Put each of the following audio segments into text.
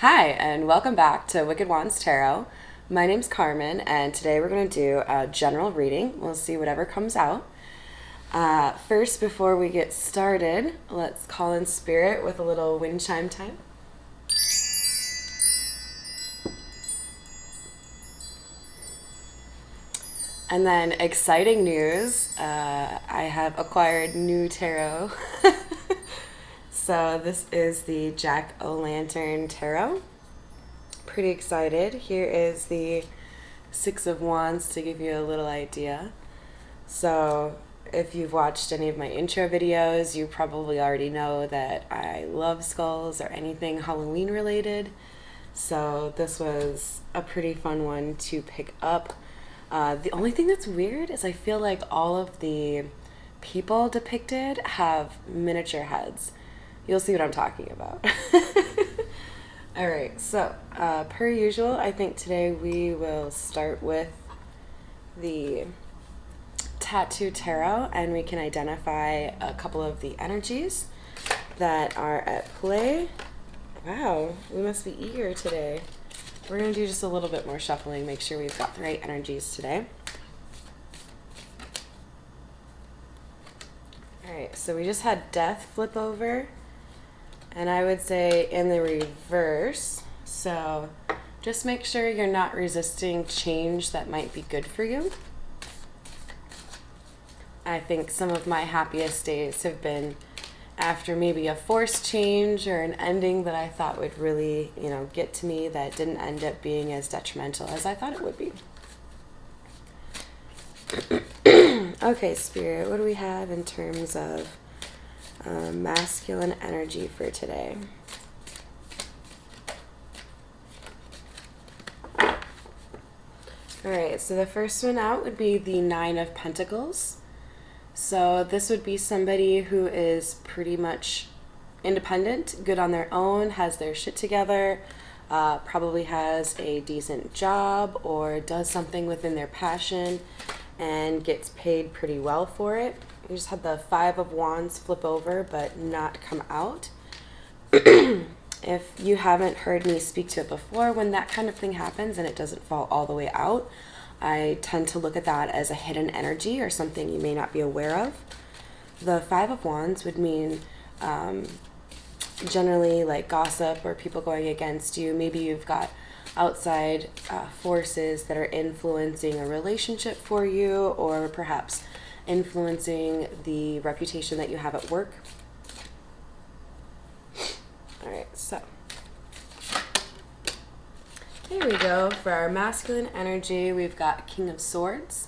Hi, and welcome back to Wicked Wands Tarot. My name's Carmen, and today we're going to do a general reading. We'll see whatever comes out. First, before we get started, let's call in spirit with a little wind chime time. And then, exciting news, I have acquired new tarot. So this is the Jack-o'-lantern tarot. Pretty excited. Here is the Six of Wands to give you a little idea. So if you've watched any of my intro videos, you probably already know that I love skulls or anything Halloween related. So this was a pretty fun one to pick up. The only thing that's weird is I feel like all of the people depicted have miniature heads. You'll see what I'm talking about. All right, so per usual, I think today we will start with the Tattoo Tarot, and we can identify a couple of the energies that are at play. Wow, we must be eager today. We're going to do just a little bit more shuffling, make sure we've got the right energies today. All right, so we just had Death flip over. And I would say in the reverse, so just make sure you're not resisting change that might be good for you. I think some of my happiest days have been after maybe a forced change or an ending that I thought would really, get to me that didn't end up being as detrimental as I thought it would be. Okay, Spirit, what do we have in terms of masculine energy for today? Alright, so the first one out would be the Nine of Pentacles. So this would be somebody who is pretty much independent, good on their own, has their shit together, probably has a decent job or does something within their passion and gets paid pretty well for it. We just had the Five of Wands flip over but not come out. If you haven't heard me speak to it before, when that kind of thing happens and it doesn't fall all the way out, I tend to look at that as a hidden energy or something you may not be aware of. The Five of Wands would mean generally like gossip or people going against you. Maybe you've got outside forces that are influencing a relationship for you, or perhaps influencing the reputation that you have at work. All right, so here we go. For our masculine energy, we've got King of Swords.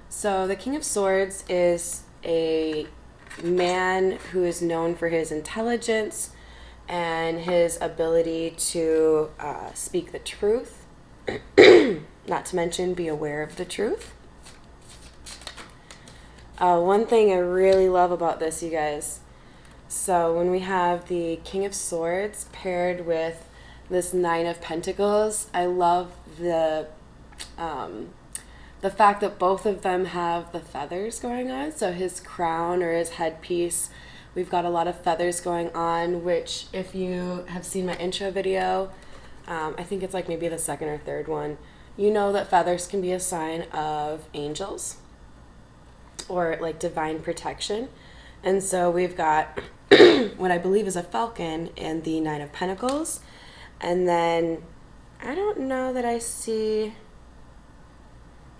So the King of Swords is a man who is known for his intelligence and his ability to speak the truth, not to mention be aware of the truth. One thing I really love about this, you guys, so when we have the King of Swords paired with this Nine of Pentacles, I love the fact that both of them have the feathers going on. So his crown or his headpiece, we've got a lot of feathers going on, which if you have seen my intro video, I think it's like maybe the second or third one, you know that feathers can be a sign of angels or like divine protection. And so we've got what I believe is a falcon in the Nine of Pentacles. And then I don't know that I see,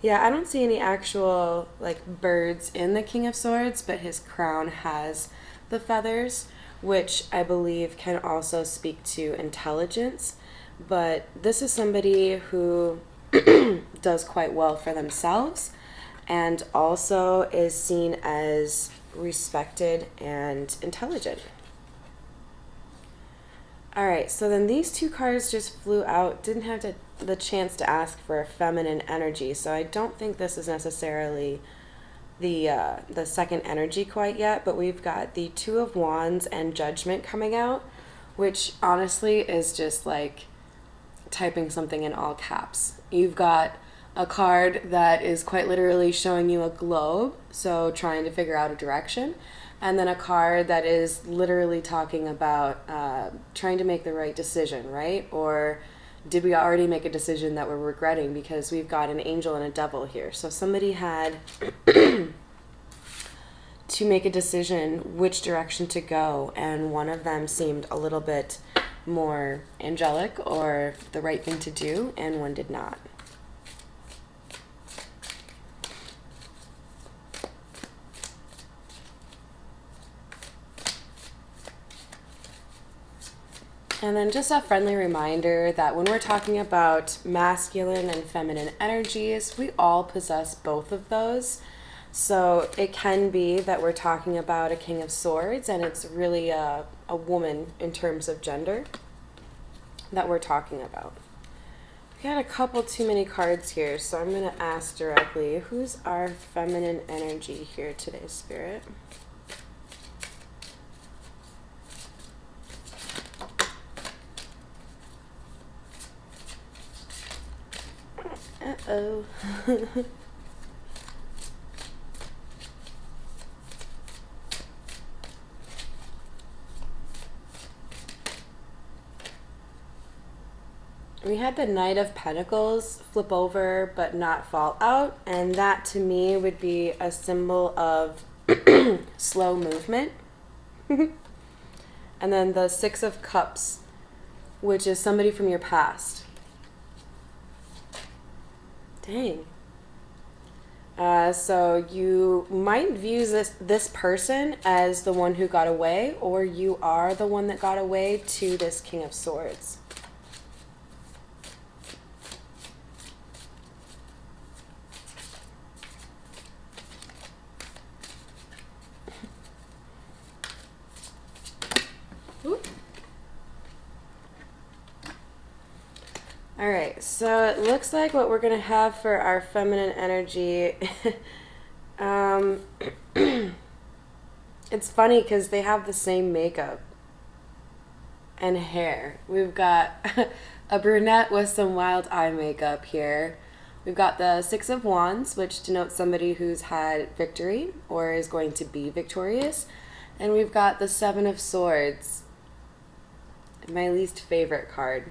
I don't see any actual like birds in the King of Swords, but his crown has the feathers, which I believe can also speak to intelligence. But this is somebody who does quite well for themselves and also is seen as respected and intelligent. All right, so then these two cards just flew out, didn't have the chance to ask for a feminine energy, so I don't think this is necessarily the second energy quite yet, but we've got the Two of Wands and Judgment coming out, which honestly is just like typing something in all caps. You've got a card that is quite literally showing you a globe, so trying to figure out a direction. And then a card that is literally talking about trying to make the right decision, right? Or did we already make a decision that we're regretting, because we've got an angel and a devil here. So somebody had to make a decision which direction to go, and one of them seemed a little bit more angelic or the right thing to do, and one did not. And then just a friendly reminder that when we're talking about masculine and feminine energies, we all possess both of those. So it can be that we're talking about a King of Swords and it's really a woman in terms of gender that we're talking about. We got a couple too many cards here, so I'm going to ask directly, who's our feminine energy here today, Spirit? Uh-oh. We had the Knight of Pentacles flip over but not fall out, and that to me would be a symbol of slow movement. And then the Six of Cups, which is somebody from your past. Dang. So you might view this person as the one who got away, or you are the one that got away to this King of Swords. All right, so it looks like what we're going to have for our feminine energy, it's funny because they have the same makeup and hair. We've got a brunette with some wild eye makeup here. We've got the Six of Wands, which denotes somebody who's had victory or is going to be victorious. And we've got the Seven of Swords, my least favorite card.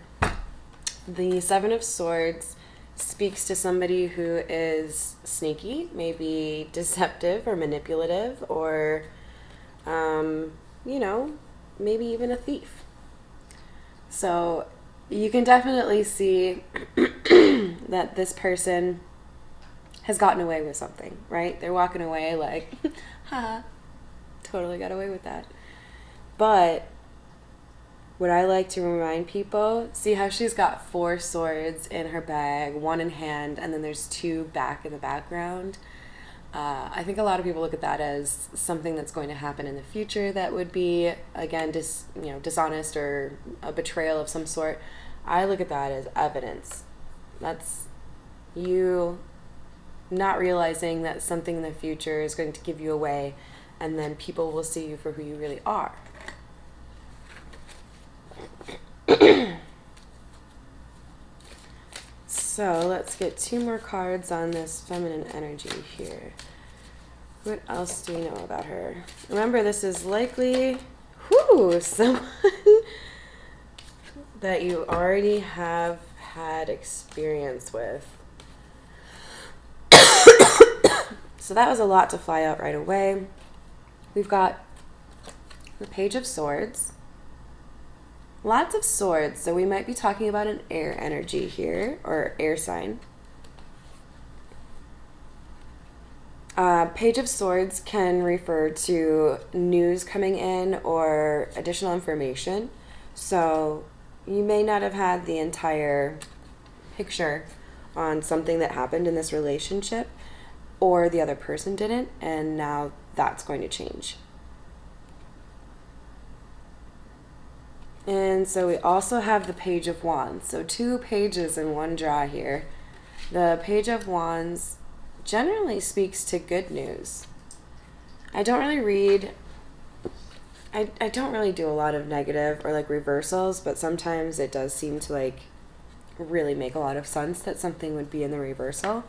The Seven of Swords speaks to somebody who is sneaky, maybe deceptive or manipulative, or, maybe even a thief. So you can definitely see that this person has gotten away with something, right? They're walking away like, haha, totally got away with that. But what I like to remind people, see how she's got 4 swords in her bag, 1 in hand, and then there's 2 back in the background. I think a lot of people look at that as something that's going to happen in the future that would be, again, dishonest or a betrayal of some sort. I look at that as evidence. That's you not realizing that something in the future is going to give you away, and then people will see you for who you really are. So let's get 2 more cards on this feminine energy here. What else do we know about her? Remember, this is likely someone that you already have had experience with. So that was a lot to fly out right away. We've got the Page of Swords. Lots of swords, so we might be talking about an air energy here, or air sign. Page of Swords can refer to news coming in or additional information. So you may not have had the entire picture on something that happened in this relationship, or the other person didn't, and now that's going to change. And so we also have the Page of Wands. So 2 pages in one draw here. The Page of Wands generally speaks to good news. I don't really do a lot of negative or like reversals, but sometimes it does seem to like really make a lot of sense that something would be in the reversal.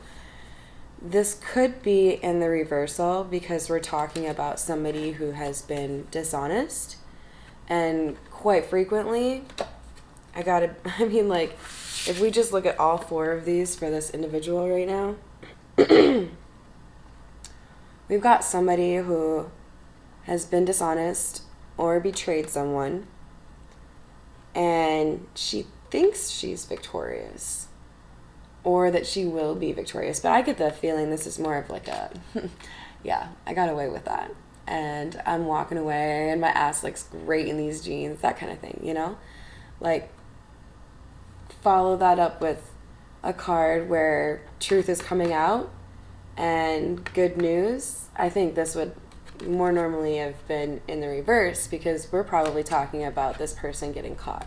This could be in the reversal because we're talking about somebody who has been dishonest. And quite frequently, I mean, like, if we just look at all four of these for this individual right now, we've got somebody who has been dishonest or betrayed someone, and she thinks she's victorious or that she will be victorious. But I get the feeling this is more of like a, yeah, I got away with that. And I'm walking away and my ass looks great in these jeans, that kind of thing, you know? Like, follow that up with a card where truth is coming out and good news. I think this would more normally have been in the reverse because we're probably talking about this person getting caught.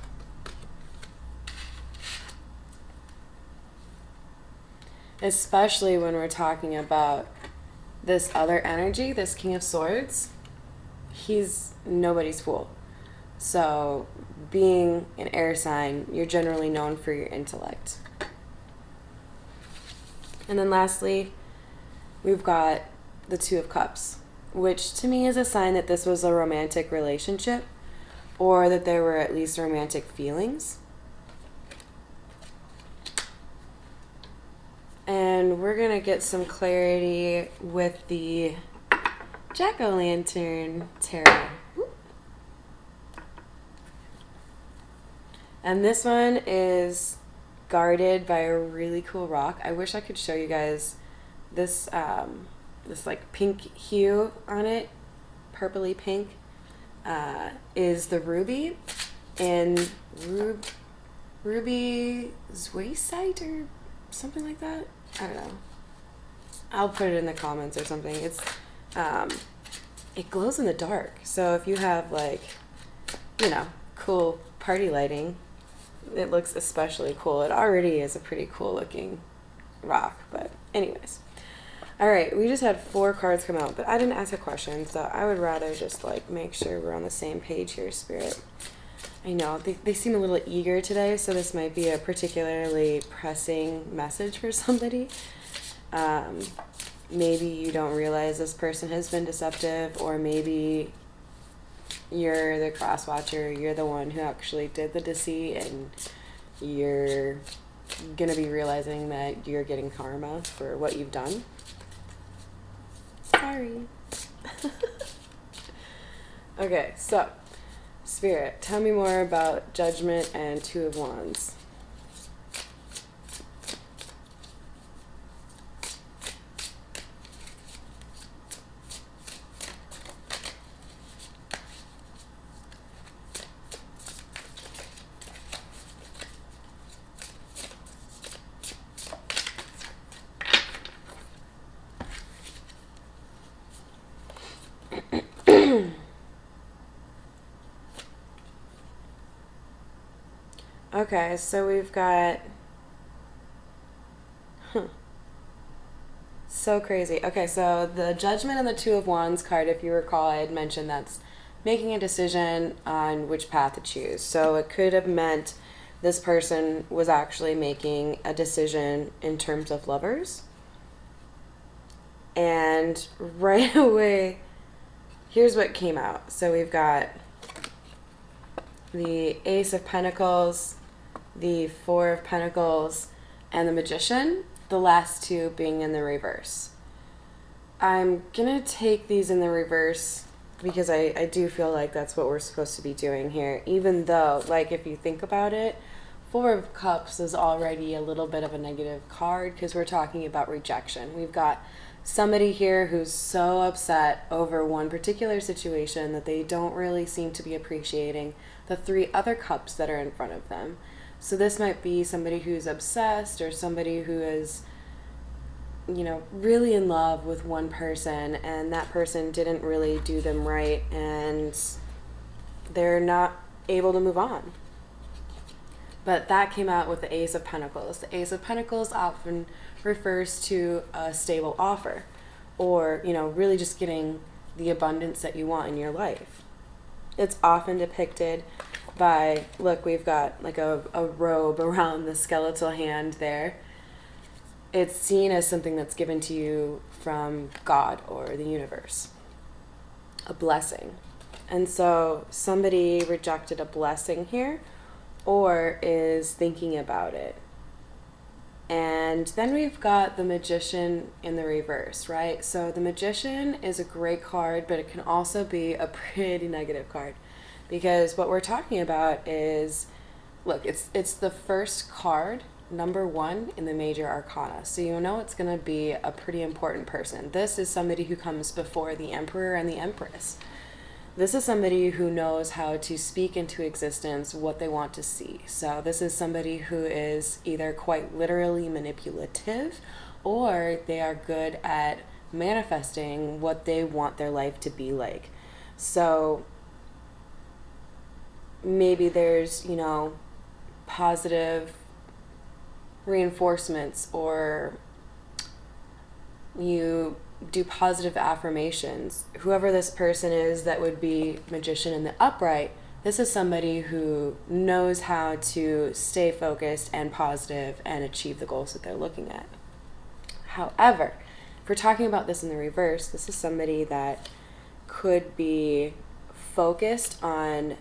Especially when we're talking about this other energy, this King of Swords. He's nobody's fool. So being an air sign, you're generally known for your intellect. And then lastly, we've got the Two of Cups, which to me is a sign that this was a romantic relationship or that there were at least romantic feelings. And we're going to get some clarity with the Jack-o'-lantern tarot. And this one is guarded by a really cool rock. I wish I could show you guys this this like pink hue on it, purpley pink, is the ruby, and ruby zoisite or something like that. I don't know. I'll put it in the comments or something. It's it glows in the dark. So if you have like, you know, cool party lighting, it looks especially cool. It already is a pretty cool looking rock, but anyways. All right, we just had 4 cards come out, but I didn't ask a question, so I would rather just like make sure we're on the same page here, Spirit. I know, they seem a little eager today, so this might be a particularly pressing message for somebody. Maybe you don't realize this person has been deceptive, or maybe you're the cross watcher, you're the one who actually did the deceit, and you're going to be realizing that you're getting karma for what you've done. Sorry. Okay, so Spirit, tell me more about Judgment and Two of Wands. Okay, so we've got... So crazy. Okay, so the Judgment and the Two of Wands card, if you recall, I had mentioned that's making a decision on which path to choose. So it could have meant this person was actually making a decision in terms of lovers. And right away, here's what came out. So we've got the Ace of Pentacles, the Four of Pentacles, and the Magician, the last two being in the reverse. I'm gonna take these in the reverse because I do feel like that's what we're supposed to be doing here, even though, like, if you think about it, Four of Cups is already a little bit of a negative card because we're talking about rejection. We've got somebody here who's so upset over one particular situation that they don't really seem to be appreciating the 3 other cups that are in front of them. So this might be somebody who's obsessed or somebody who is, you know, really in love with one person and that person didn't really do them right and they're not able to move on. But that came out with the Ace of Pentacles. The Ace of Pentacles often refers to a stable offer or, you know, really just getting the abundance that you want in your life. It's often depicted by, look, we've got like a robe around the skeletal hand there. it's seen as something that's given to you from God or the universe, a blessing. And so somebody rejected a blessing here or is thinking about it. And then we've got the Magician in the reverse, right? So the Magician is a great card, but it can also be a pretty negative card, because what we're talking about is, look, it's the first card, number 1 in the major arcana. So you know it's going to be a pretty important person. This is somebody who comes before the Emperor and the Empress. This is somebody who knows how to speak into existence what they want to see. So this is somebody who is either quite literally manipulative, or they are good at manifesting what they want their life to be like. So maybe there's, positive reinforcements, or you do positive affirmations. Whoever this person is that would be Magician in the upright, this is somebody who knows how to stay focused and positive and achieve the goals that they're looking at. However, if we're talking about this in the reverse, this is somebody that could be focused on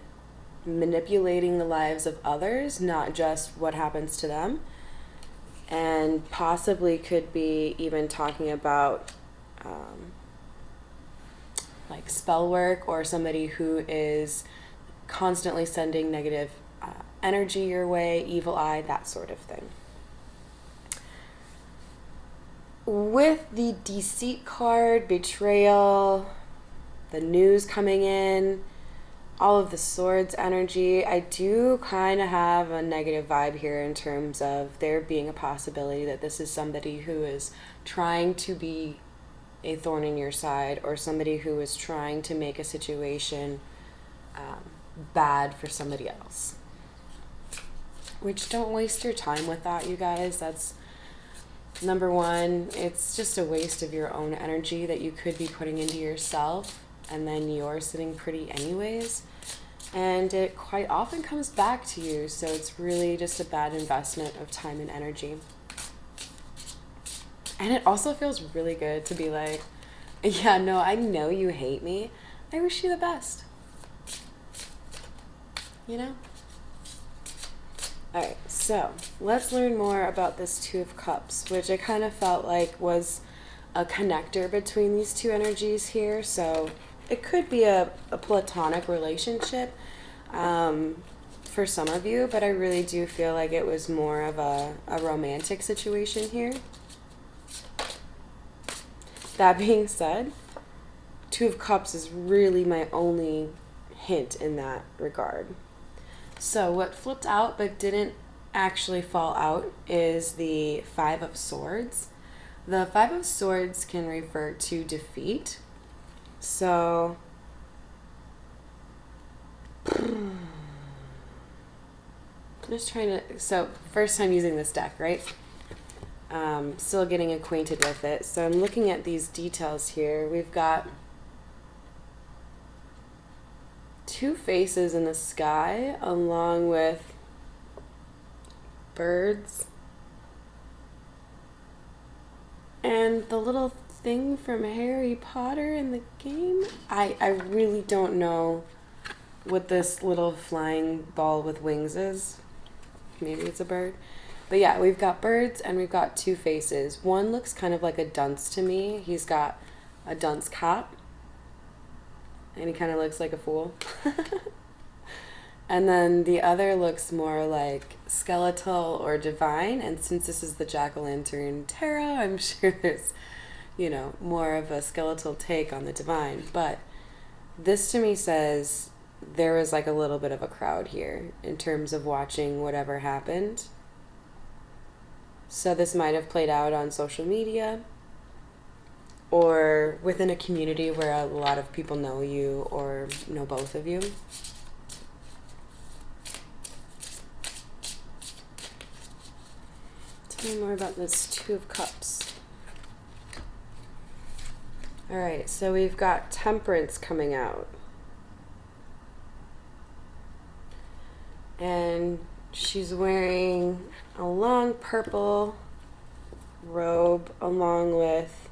manipulating the lives of others, not just what happens to them, and possibly could be even talking about like spell work, or somebody who is constantly sending negative energy your way, evil eye, that sort of thing. With the deceit card, betrayal, the news coming in, all of the swords energy, I do kind of have a negative vibe here in terms of there being a possibility that this is somebody who is trying to be a thorn in your side, or somebody who is trying to make a situation bad for somebody else. Which, don't waste your time with that, you guys. That's number 1. It's just a waste of your own energy that you could be putting into yourself, and then you're sitting pretty anyways. And it quite often comes back to you, so it's really just a bad investment of time and energy. And it also feels really good to be like, yeah, no, I know you hate me. I wish you the best. Alright, so let's learn more about this Two of Cups, which I kind of felt like was a connector between these two energies here. So it could be a platonic relationship for some of you, but I really do feel like it was more of a romantic situation here. That being said, Two of Cups is really my only hint in that regard. So what flipped out but didn't actually fall out is the Five of Swords. The Five of Swords can refer to defeat. So I'm just trying to, so first time using this deck, right? Still getting acquainted with it. So I'm looking at these details here. We've got 2 faces in the sky, along with birds and the little thing from Harry Potter in the game. I really don't know what this little flying ball with wings is. Maybe it's a bird. But yeah, we've got birds and we've got 2 faces. One looks kind of like a dunce to me. He's got a dunce cap. And he kind of looks like a fool. And then the other looks more like skeletal or divine. And since this is the Jack-o'-lantern tarot, I'm sure there's, more of a skeletal take on the divine. But this to me says there was like a little bit of a crowd here in terms of watching whatever happened. So this might have played out on social media, or within a community where a lot of people know you or know both of you. Tell me more about this Two of Cups. Alright, so we've got Temperance coming out. And she's wearing a long purple robe along with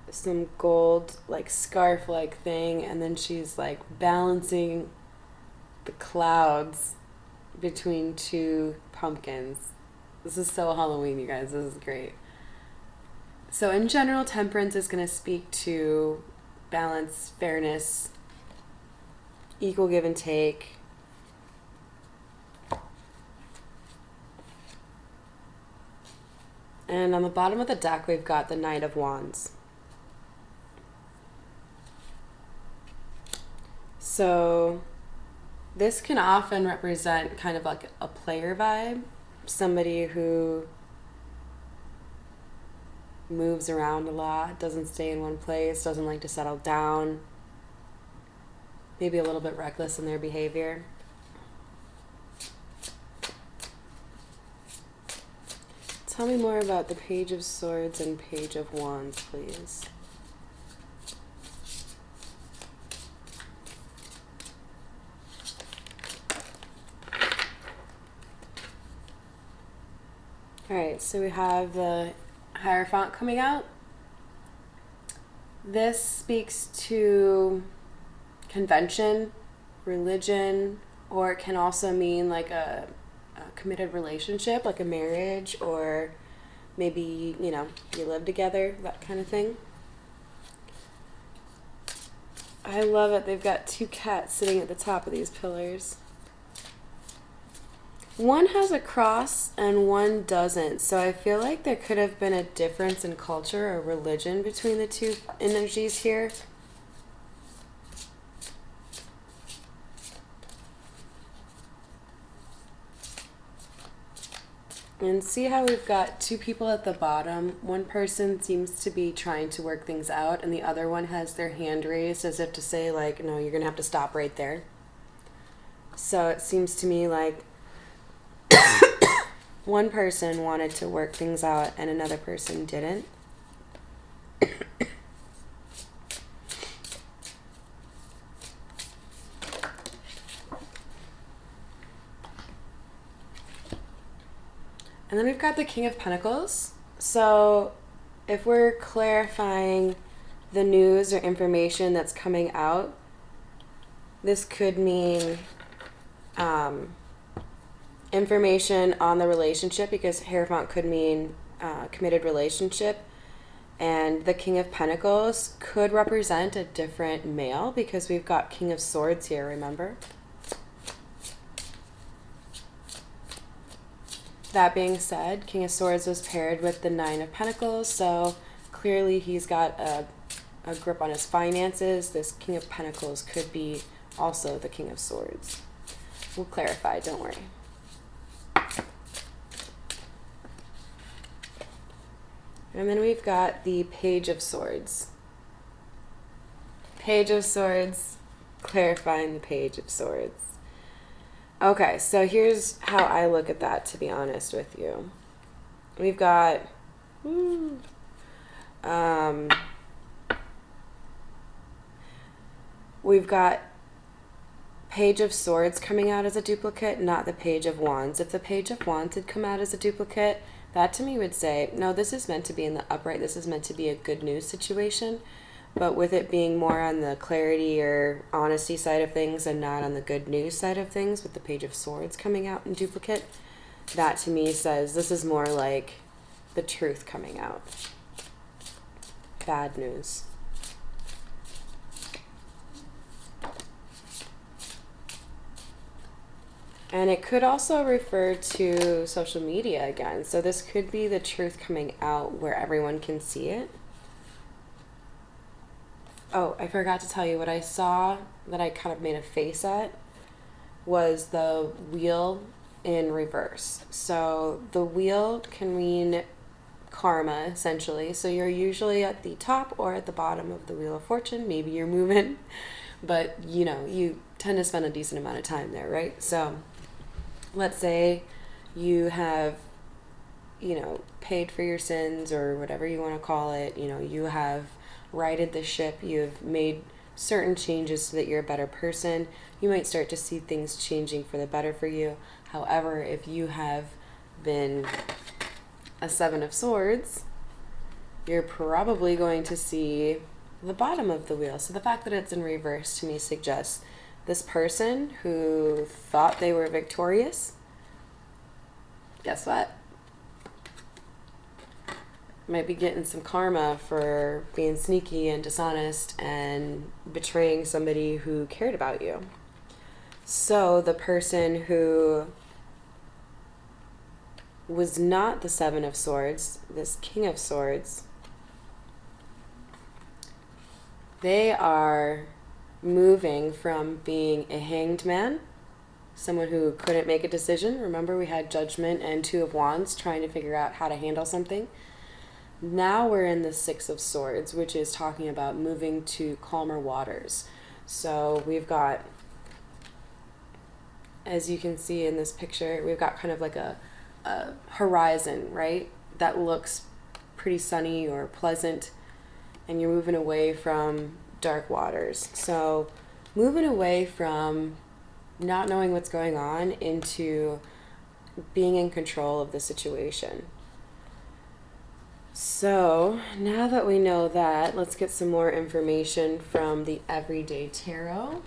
some gold like scarf like thing, and then she's like balancing the clouds between two pumpkins. This is so Halloween, you guys. This is great. So in general, temperance is going to speak to balance, fairness, equal give and take. And on the bottom of the deck, we've got the Knight of Wands. So this can often represent kind of like a player vibe, somebody who moves around a lot, doesn't stay in one place, doesn't like to settle down, maybe a little bit reckless in their behavior. Tell me more about the Page of Swords and Page of Wands, please. Alright, so we have the Hierophant coming out. This speaks to convention, religion, or it can also mean like a committed relationship, like a marriage, or maybe, you know, you live together, that kind of thing. I love it. They've got two cats sitting at the top of these pillars. One has a cross and one doesn't, so I feel like there could have been a difference in culture or religion between the two energies here. And see how we've got two people at the bottom. One person seems to be trying to work things out, and the other one has their hand raised as if to say, like, no, you're going to have to stop right there. So it seems to me like one person wanted to work things out and another person didn't. And then we've got the King of Pentacles. So if we're clarifying the news or information that's coming out, this could mean information on the relationship, because Hierophant could mean committed relationship. And the King of Pentacles could represent a different male, because we've got King of Swords here, remember? That being said, King of Swords was paired with the Nine of Pentacles, so clearly he's got a grip on his finances. This King of Pentacles could be also the King of Swords. We'll clarify, don't worry. And then we've got the Page of Swords. Page of Swords, clarifying the Page of Swords. Okay, so here's how I look at that, to be honest with you. We've got Page of Swords coming out as a duplicate, not the Page of Wands. If the Page of Wands had come out as a duplicate, that to me would say, no, this is meant to be in the upright. This is meant to be a good news situation. But with it being more on the clarity or honesty side of things and not on the good news side of things, with the Page of Swords coming out in duplicate, that to me says this is more like the truth coming out. Bad news. And it could also refer to social media again. So this could be the truth coming out where everyone can see it. Oh, I forgot to tell you, what I saw that I kind of made a face at was the wheel in reverse. So the wheel can mean karma, essentially. So you're usually at the top or at the bottom of the Wheel of Fortune. Maybe you're moving, but you know, you tend to spend a decent amount of time there, right? So let's say you have, you know, paid for your sins or whatever you want to call it. You know, you have righted the ship, you've made certain changes so that you're a better person. You might start to see things changing for the better for you. However, if you have been a Seven of Swords, you're probably going to see the bottom of the wheel. So the fact that it's in reverse to me suggests this person who thought they were victorious, guess what? Might be getting some karma for being sneaky and dishonest and betraying somebody who cared about you. So the person who was not the Seven of Swords, this King of Swords, they are moving from being a hanged man, someone who couldn't make a decision. Remember, we had Judgment and Two of Wands trying to figure out how to handle something. Now we're in the Six of Swords, which is talking about moving to calmer waters. So we've got, as you can see in this picture, we've got kind of like a horizon, right? That looks pretty sunny or pleasant, and you're moving away from dark waters. So moving away from not knowing what's going on into being in control of the situation. So now that we know that, let's get some more information from the Everyday Tarot.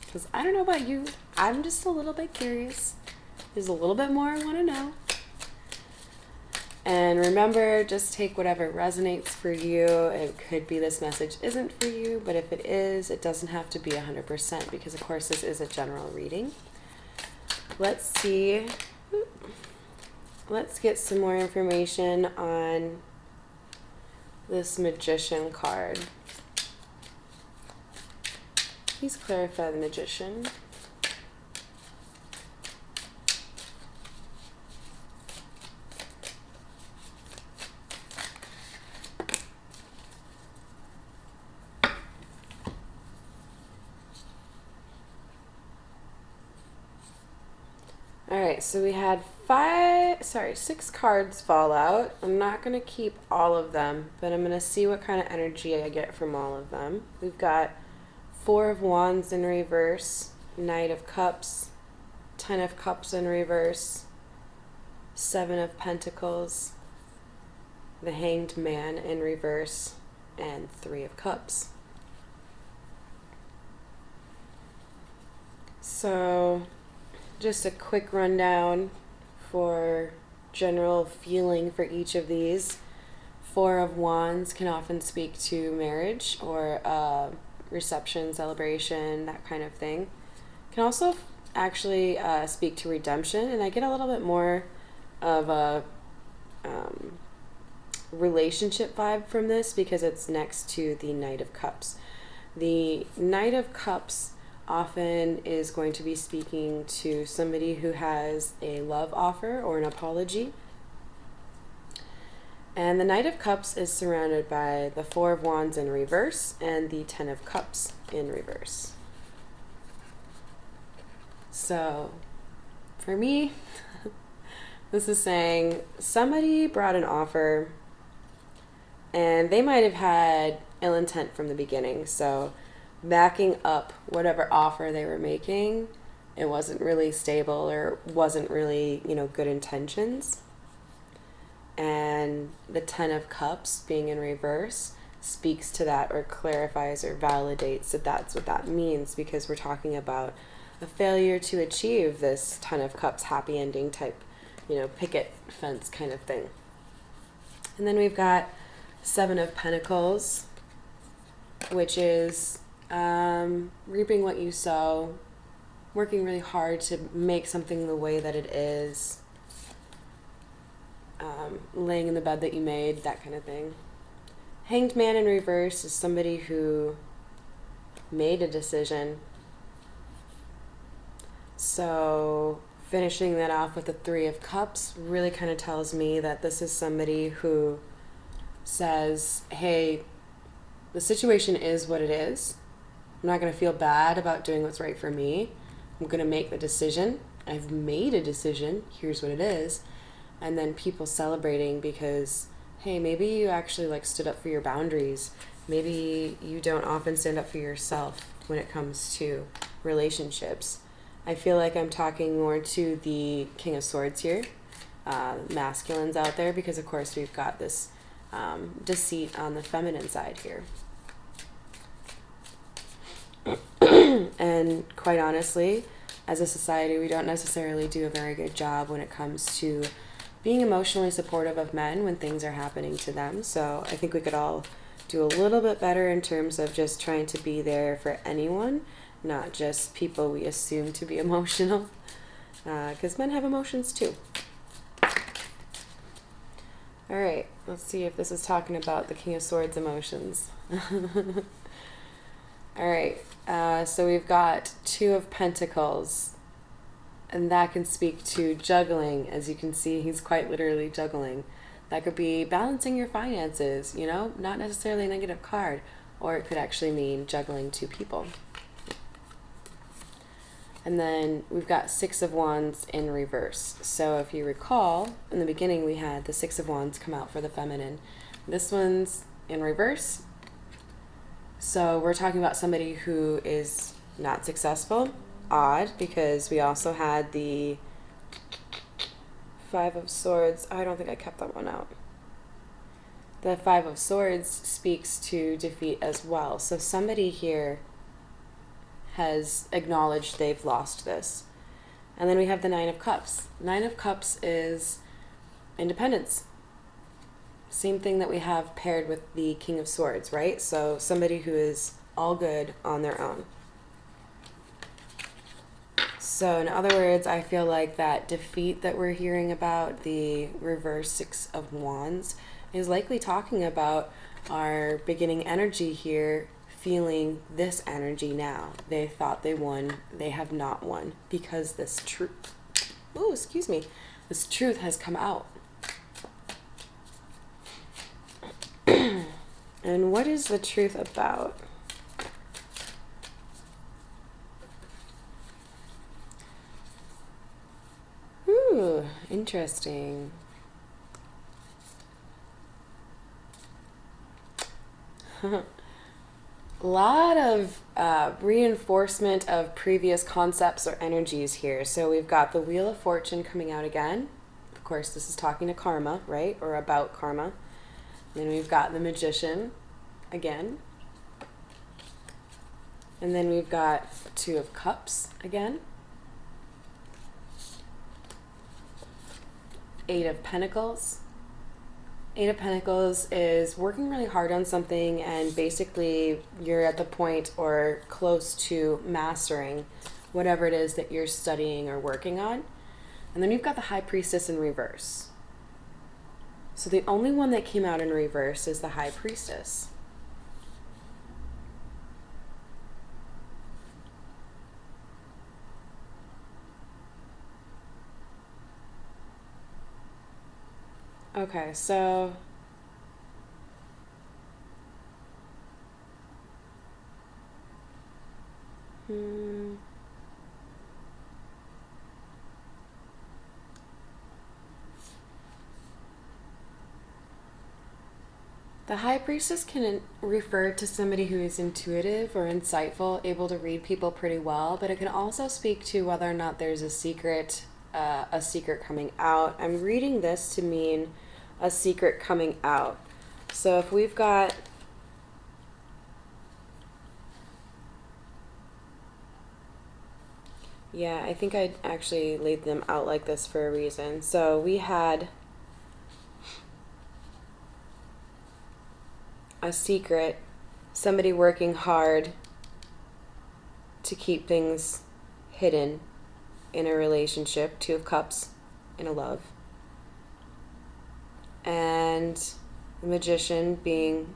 Because I don't know about you, I'm just a little bit curious. There's a little bit more I want to know. And remember, just take whatever resonates for you. It could be this message isn't for you, but if it is, it doesn't have to be 100% because, of course, this is a general reading. Let's see. Let's get some more information on this Magician card. Please clarify the Magician. Alright, so we had 6 cards fall out. I'm not going to keep all of them, but I'm going to see what kind of energy I get from all of them. We've got Four of Wands in reverse, Knight of Cups, Ten of Cups in reverse, Seven of Pentacles, the Hanged Man in reverse, and Three of Cups. So just a quick rundown for general feeling for each of these. Four of Wands can often speak to marriage or reception, celebration, that kind of thing. Can also actually speak to redemption, and I get a little bit more of a relationship vibe from this because it's next to the Knight of Cups. The Knight of Cups often is going to be speaking to somebody who has a love offer or an apology. And the Knight of Cups is surrounded by the Four of Wands in reverse and the Ten of Cups in reverse. So, for me, this is saying somebody brought an offer and they might have had ill intent from the beginning. So, backing up whatever offer they were making, it wasn't really stable or wasn't really, good intentions. And the Ten of Cups being in reverse speaks to that or clarifies or validates that that's what that means, because we're talking about a failure to achieve this Ten of Cups happy ending type, picket fence kind of thing. And then we've got Seven of Pentacles, which is reaping what you sow, working really hard to make something the way that it is, laying in the bed that you made, that kind of thing. Hanged Man in reverse is somebody who made a decision. So finishing that off with the Three of Cups really kind of tells me that this is somebody who says, hey, the situation is what it is. I'm not going to feel bad about doing what's right for me. I'm going to make the decision. I've made a decision. Here's what it is. And then people celebrating because, hey, maybe you actually stood up for your boundaries Maybe you don't often stand up for yourself when it comes to relationships. I feel like I'm talking more to the King of Swords here, masculines out there, because of course we've got this deceit on the feminine side here. And quite honestly, as a society, we don't necessarily do a very good job when it comes to being emotionally supportive of men when things are happening to them. So I think we could all do a little bit better in terms of just trying to be there for anyone, not just people we assume to be emotional, because men have emotions too. All right, let's see if this is talking about the King of Swords emotions. All right, so we've got Two of Pentacles, and that can speak to juggling. As you can see, he's quite literally juggling. That could be balancing your finances, you know, not necessarily a negative card, or it could actually mean juggling two people. And then we've got Six of Wands in reverse. So if you recall, in the beginning we had the Six of Wands come out for the feminine. This one's in reverse. So we're talking about somebody who is not successful. Odd, because we also had the Five of Swords. I don't think I kept that one out. The Five of Swords speaks to defeat as well. So somebody here has acknowledged they've lost this. And then we have the Nine of Cups. Nine of Cups is independence. Same thing that we have paired with the King of Swords, right? So somebody who is all good on their own. So in other words, I feel like that defeat that we're hearing about, the reverse Six of Wands, is likely talking about our beginning energy here feeling this energy now. They thought they won. They have not won, because this truth, this truth has come out. And what is the truth about? Ooh, interesting. A lot of reinforcement of previous concepts or energies here. So we've got the Wheel of Fortune coming out again. Of course, this is talking to karma, right? Or about karma. Then we've got the Magician again. And then we've got Two of Cups again. Eight of Pentacles. Eight of Pentacles is working really hard on something, and basically you're at the point or close to mastering whatever it is that you're studying or working on. And then you've got the High Priestess in reverse. So the only one that came out in reverse is the High Priestess. Okay, so the High Priestess can refer to somebody who is intuitive or insightful, able to read people pretty well, but it can also speak to whether or not there's a secret coming out. I'm reading this to mean a secret coming out. So if we've got I think I actually laid them out like this for a reason. So we had a secret, somebody working hard to keep things hidden in a relationship, Two of Cups in a love. And the Magician being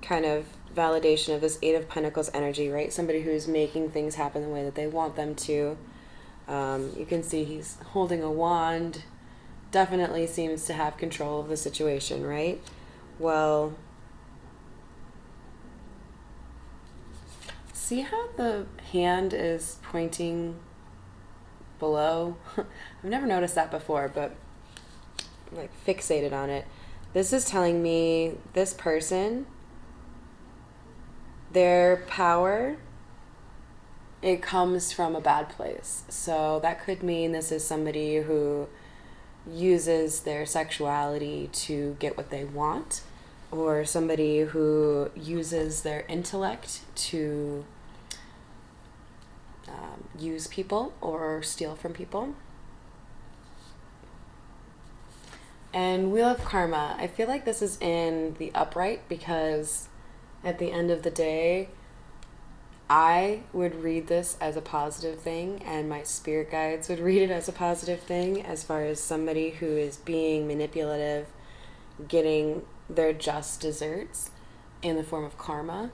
kind of validation of this Eight of Pentacles energy, right? Somebody who's making things happen the way that they want them to. You can see he's holding a wand, definitely seems to have control of the situation, right? Well, see how the hand is pointing below? I've never noticed that before, but I'm like fixated on it. This is telling me this person Their power, it comes from a bad place. So that could mean this is somebody who uses their sexuality to get what they want, or somebody who uses their intellect to use people or steal from people. And Wheel of Karma, I feel like this is in the upright because at the end of the day, I would read this as a positive thing, and my spirit guides would read it as a positive thing, as far as somebody who is being manipulative, getting their just desserts in the form of karma.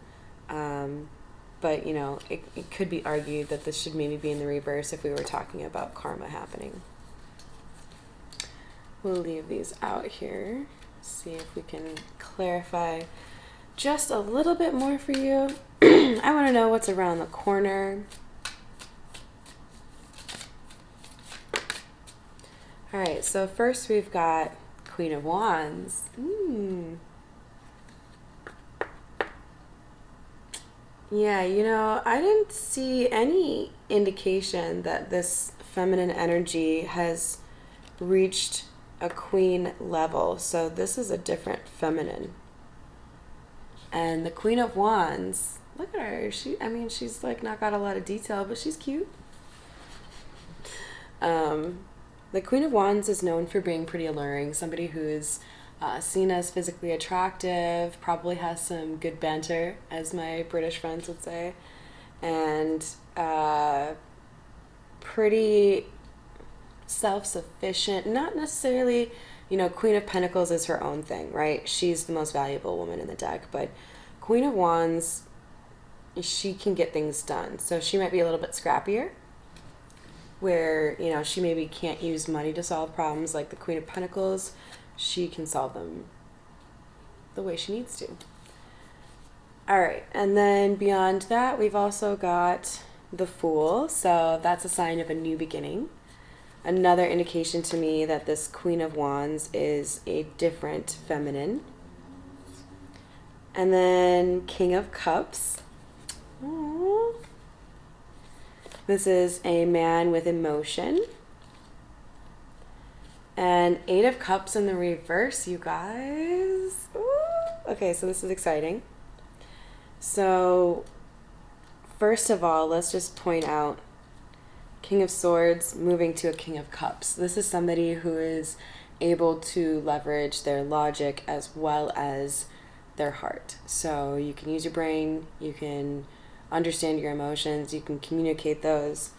But, you know, it could be argued that this should maybe be in the reverse if we were talking about karma happening. We'll leave these out here, see if we can clarify just a little bit more for you. I want to know what's around the corner. All right, so first we've got Queen of Wands. Yeah, you know, I didn't see any indication that this feminine energy has reached a queen level. So this is a different feminine. And the Queen of Wands, look at her. She's like not got a lot of detail, but she's cute. The Queen of Wands is known for being pretty alluring. Somebody who's seen as physically attractive, probably has some good banter, as my British friends would say, and pretty self-sufficient. Not necessarily, you know, Queen of Pentacles is her own thing, right? She's the most valuable woman in the deck, but Queen of Wands, she can get things done. So she might be a little bit scrappier, where, you know, she maybe can't use money to solve problems like the Queen of Pentacles. She can solve them the way she needs to. All right, and then beyond that, we've also got the Fool. So that's a sign of a new beginning. Another indication to me that this Queen of Wands is a different feminine. And then King of Cups. Aww. This is a man with emotion. And Eight of Cups in the reverse, you guys. Ooh. Okay, so this is exciting. So, first of all, let's just point out King of Swords moving to a King of Cups. This is somebody who is able to leverage their logic as well as their heart. So you can use your brain, you can understand your emotions, you can communicate those.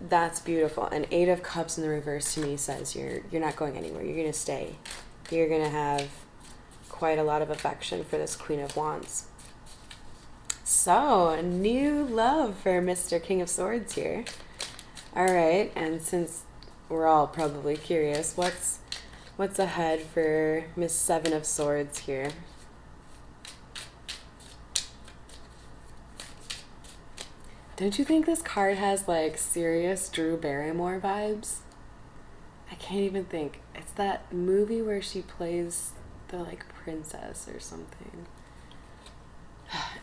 That's beautiful. And Eight of Cups in the reverse to me says you're not going anywhere. You're going to stay. You're going to have quite a lot of affection for this Queen of Wands. So, new love for Mr. King of Swords here. All right, and since we're all probably curious, what's ahead for Miss Seven of Swords here? Don't you think this card has like serious Drew Barrymore vibes? I can't even think. It's that movie where she plays the like princess or something.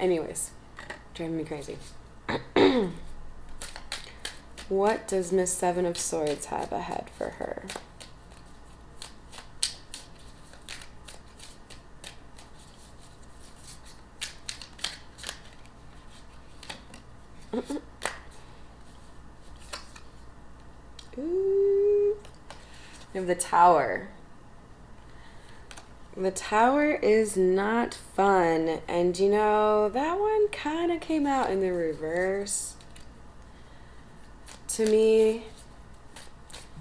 Anyways, driving me crazy. What does Miss Seven of Swords have ahead for her? Ooh. We have the Tower. The Tower is not fun, and you know, that one kind of came out in the reverse. To me,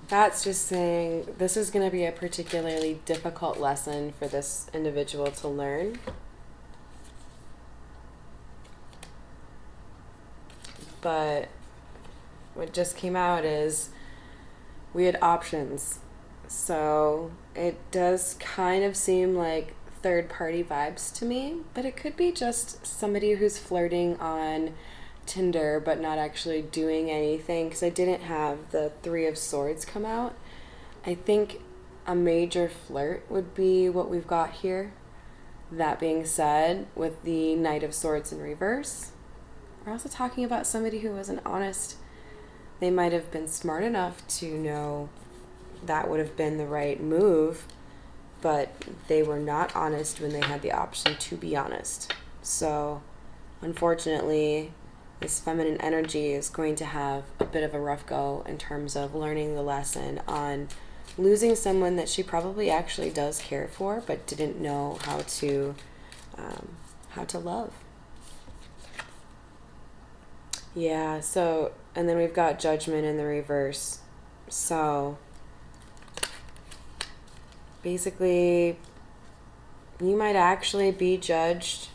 that's just saying this is going to be a particularly difficult lesson for this individual to learn. But what just came out is we had options. So it does kind of seem like third-party vibes to me, but it could be just somebody who's flirting on Tinder but not actually doing anything, because I didn't have the Three of Swords come out. I think a major flirt would be what we've got here. That being said, with the Knight of Swords in reverse, we're also talking about somebody who wasn't honest. They might have been smart enough to know that would have been the right move, but they were not honest when they had the option to be honest. So, unfortunately, this feminine energy is going to have a bit of a rough go in terms of learning the lesson on losing someone that she probably actually does care for, but didn't know how to love. Yeah, so, and then we've got Judgment in the reverse. So, basically, you might actually be judged,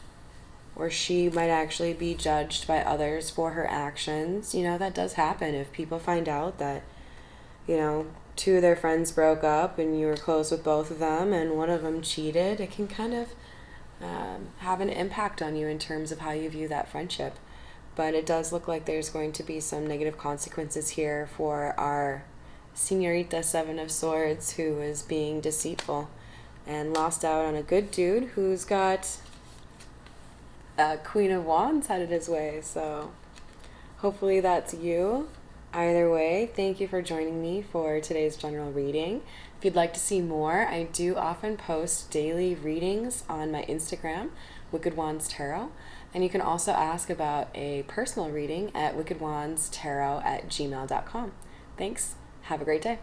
or she might actually be judged by others for her actions. You know, that does happen. If people find out that, you know, two of their friends broke up and you were close with both of them and one of them cheated, it can kind of have an impact on you in terms of how you view that friendship. But it does look like there's going to be some negative consequences here for our Señorita Seven of Swords, who is being deceitful and lost out on a good dude who's got a Queen of Wands headed his way. So hopefully that's you. Either way, thank you for joining me for today's general reading. If you'd like to see more, I do often post daily readings on my Instagram, Wicked Wands Tarot. And you can also ask about a personal reading at wickedwandstarot@gmail.com. Thanks. Have a great day.